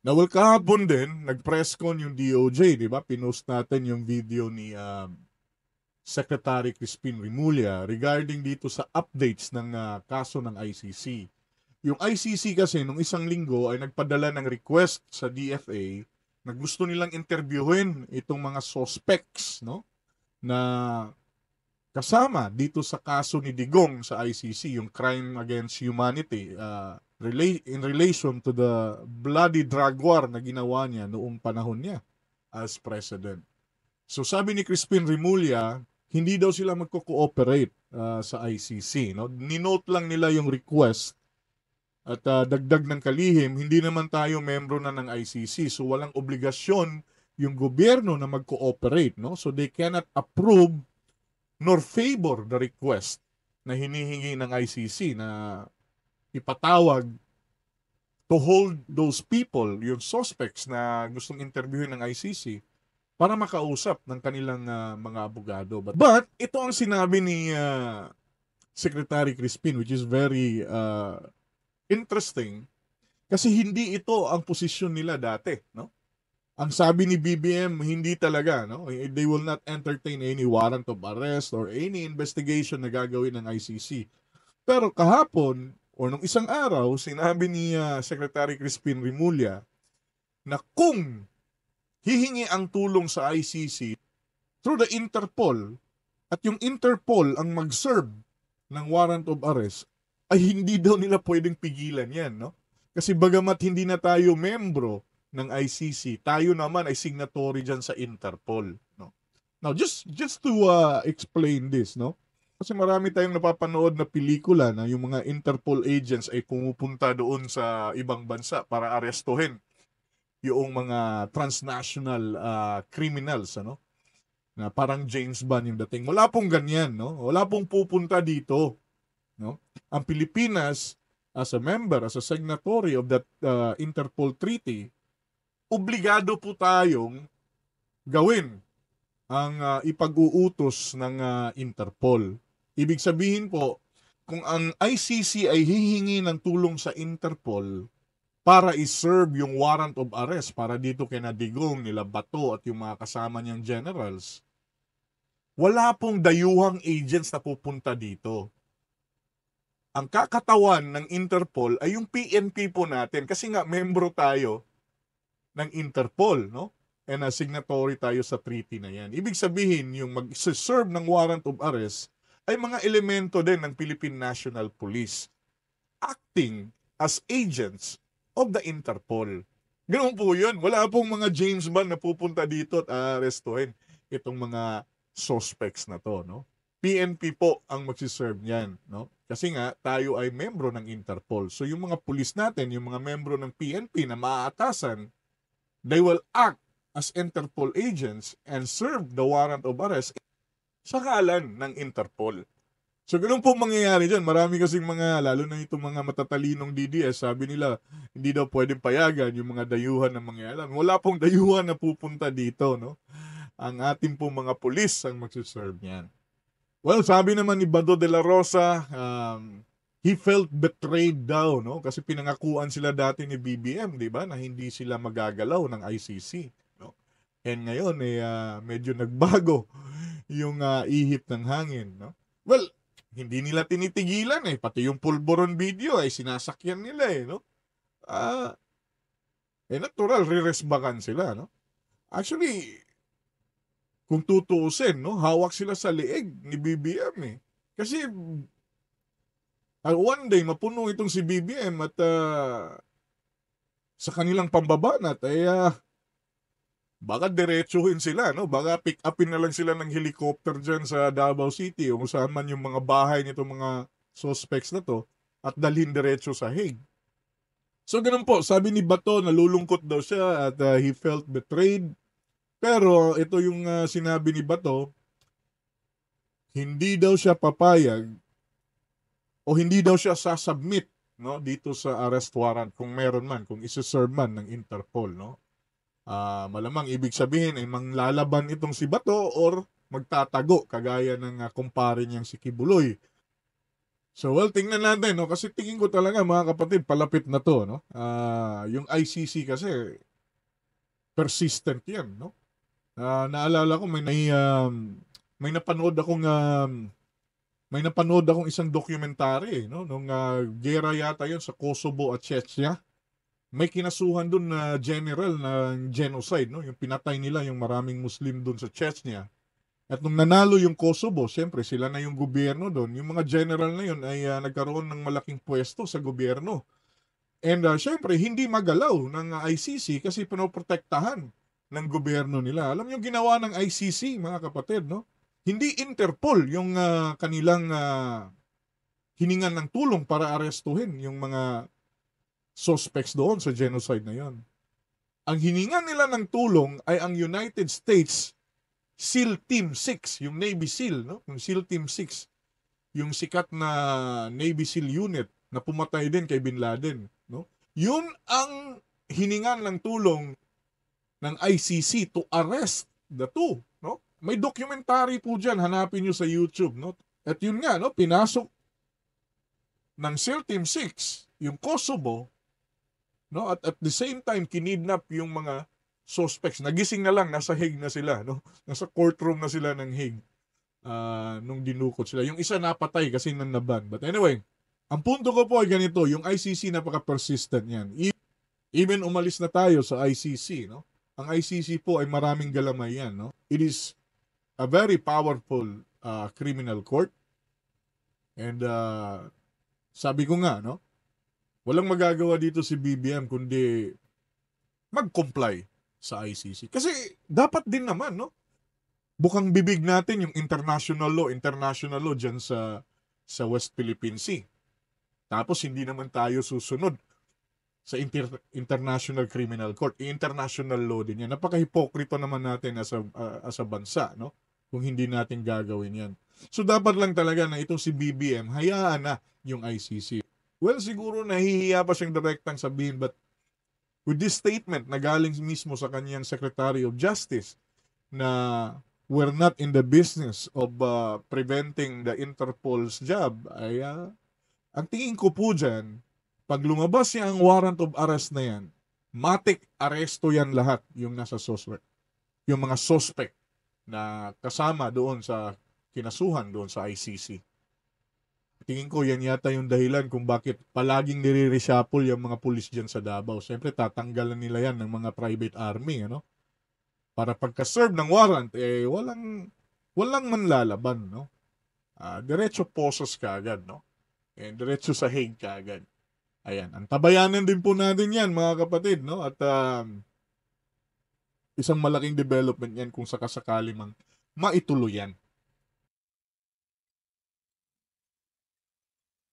Well, kahapon din, nag-press con yung DOJ, di ba? Pinost natin yung video ni Secretary Crispin Remulla regarding dito sa updates ng kaso ng ICC. Yung ICC kasi nung isang linggo ay nagpadala ng request sa DFA na gusto nilang interviewin itong mga suspects, no? Na kasama dito sa kaso ni Digong sa ICC, yung crime against humanity, in relation to the bloody drug war na ginawa niya noong panahon niya as president. So sabi ni Crispin Remulla, hindi daw sila magko-cooperate sa ICC. No? Ninote lang nila yung request at dagdag ng kalihim, hindi naman tayo membro na ng ICC. So walang obligasyon yung gobyerno na mag-cooperate. No? So they cannot approve nor favor the request na hinihingi ng ICC na ipatawag to hold those people, yung suspects na gustong interviewin ng ICC para makausap ng kanilang mga abogado. But ito ang sinabi ni Secretary Crispin, which is very interesting kasi hindi ito ang posisyon nila dati, no? Ang sabi ni BBM, hindi talaga, no? They will not entertain any warrant of arrest or any investigation na gagawin ng ICC. Pero kahapon, o nung isang araw, sinabi ni Secretary Crispin Remulla na kung hihingi ang tulong sa ICC through the Interpol at yung Interpol ang mag-serve ng warrant of arrest, ay hindi daw nila pwedeng pigilan yan, no? Kasi bagamat hindi na tayo membro ng ICC, tayo naman ay signatory dyan sa Interpol, no? Now, just to explain this, no? Kasi marami tayong napapanood na pelikula na yung mga Interpol agents ay pumupunta doon sa ibang bansa para arestuhin yung mga transnational criminals, ano? Na parang James Bond yung dating. Wala pong ganyan, no? Wala pong pupunta dito, no? Ang Pilipinas, as a member, as a signatory of that Interpol Treaty, obligado po tayong gawin ang ipag-uutos ng Interpol. Ibig sabihin po, kung ang ICC ay hihingi ng tulong sa Interpol para i-serve yung warrant of arrest para dito kina Digong, nila Bato at yung mga kasama niyang generals, wala pong dayuhang agents na pupunta dito. Ang kakatawan ng Interpol ay yung PNP po natin kasi nga membro tayo ng Interpol, no? And signatory tayo sa treaty na yan. Ibig sabihin, yung mag-serve ng warrant of arrest ay mga elemento din ng Philippine National Police acting as agents of the Interpol. Ganoon po yun. Wala pong mga James Bond na pupunta dito at arestuhin itong mga suspects na to, no? PNP po ang magsiserve niyan, no? Kasi nga, tayo ay membro ng Interpol. So yung mga pulis natin, yung mga membro ng PNP na maaatasan, they will act as Interpol agents and serve the warrant of arrest sa kalan ng Interpol. So ganun po mangyayari dyan. Marami kasing mga, lalo na itong mga matatalinong DDS, sabi nila, hindi daw pwedeng payagan yung mga dayuhan na mangyayaman. Wala pong dayuhan na pupunta dito, no? Ang ating pong mga pulis ang magsiserve niyan. Well, sabi naman ni Bado de la Rosa, he felt betrayed daw, no? Kasi pinangakuan sila dati ni BBM, di ba, na hindi sila magagalaw ng ICC, no? And ngayon, medyo nagbago yung ihip ng hangin, no? Well, hindi nila tinitigilan pati yung pulburon video ay sinasakyan nila no? Natural, riresbakan sila, no? Actually, kung tutuusin, no, hawak sila sa leeg ni BBM Kasi one day mapuno itong si BBM at sa kanilang pambabanat ay baka diretsuhin sila, no? Baka pick upin na lang sila ng helicopter dyan sa Davao City o kung saan man yung mga bahay nitong mga suspects na to at dalhin diretso sa Hague. So ganun po, sabi ni Bato, nalulungkot daw siya at he felt betrayed. Pero ito yung sinabi ni Bato, hindi daw siya papayag o hindi daw siya sasubmit, no, dito sa arrest warrant kung meron man, kung isi-serve man ng Interpol, no? Malamang ibig sabihin ay manglalaban itong si Bato or magtatago kagaya ng kumpare niyang si Kibuloy. So, well, tingnan natin, no? Kasi tingin ko talaga, mga kapatid, palapit na to, no? Yung ICC kasi, persistent yan, no? Naalala ko, may napanood akong isang documentary, no? Nung gera yata yun sa Kosovo at Chechnya. May kinasuhan dun na general ng genocide, no? Yung pinatay nila yung maraming Muslim dun sa Chechnya. At nung nanalo yung Kosovo, siyempre sila na yung gobyerno doon. Yung mga general na yun ay nagkaroon ng malaking pwesto sa gobyerno. And siyempre, hindi magalaw ng ICC kasi pinoprotektahan ng gobyerno nila. Alam yung ginawa ng ICC, mga kapatid, no? Hindi Interpol yung kanilang hiningan ng tulong para arestuhin yung mga suspects doon sa genocide na yon. Ang hiningan nila ng tulong ay ang United States SEAL Team 6, yung Navy SEAL, no? Yung SEAL Team 6, yung sikat na Navy SEAL unit na pumatay din kay Bin Laden, no? Yun ang hiningan ng tulong ng ICC to arrest the two, no? May documentary po diyan, hanapin niyo sa YouTube, no? At yun nga, no, pinasok ng SEAL Team 6 yung Kosovo, no? At the same time kinidnap yung mga suspects. Nagising na lang, nasa Hague na sila, no? Nasa courtroom na sila ng Hague nung dinukot sila. Yung isa napatay kasi nanaban. But anyway, ang punto ko po ay ganito, yung ICC napaka-persistent yan. Even umalis na tayo sa ICC, no? Ang ICC po ay maraming galamay yan, no? It is a very powerful criminal court. And sabi ko nga, no? Walang magagawa dito si BBM kundi mag-comply sa ICC. Kasi dapat din naman, no? Bukang bibig natin yung international law dyan sa West Philippine Sea. Tapos hindi naman tayo susunod sa International Criminal Court. International law din yan. Napaka-hipokrito naman natin as a bansa, no? Kung hindi natin gagawin yan. So dapat lang talaga na itong si BBM, hayaan na yung ICC. Well, siguro nahihiya pa siyang direktang sabihin, but with this statement na galing mismo sa kanyang Secretary of Justice na we're not in the business of preventing the Interpol's job, ay ang tingin ko po dyan, pag lumabas niya ang warrant of arrest na yan, matik aresto yan lahat yung nasa suspect. Yung mga suspect na kasama doon sa kinasuhan doon sa ICC. Tingin ko yan yata yung dahilan kung bakit palaging nire-reshuffle yung mga pulis dyan sa Davao. Siyempre tatanggalan nila yan ng mga private army, ano? Para pagka-serve ng warrant, walang manlalaban, no? Diretso Posos kaagad, no? Diretso sa Hague kaagad. Ayan, antabayanan din po natin yan, mga kapatid, no? At isang malaking development yan kung sakasakali mang maituloy yan.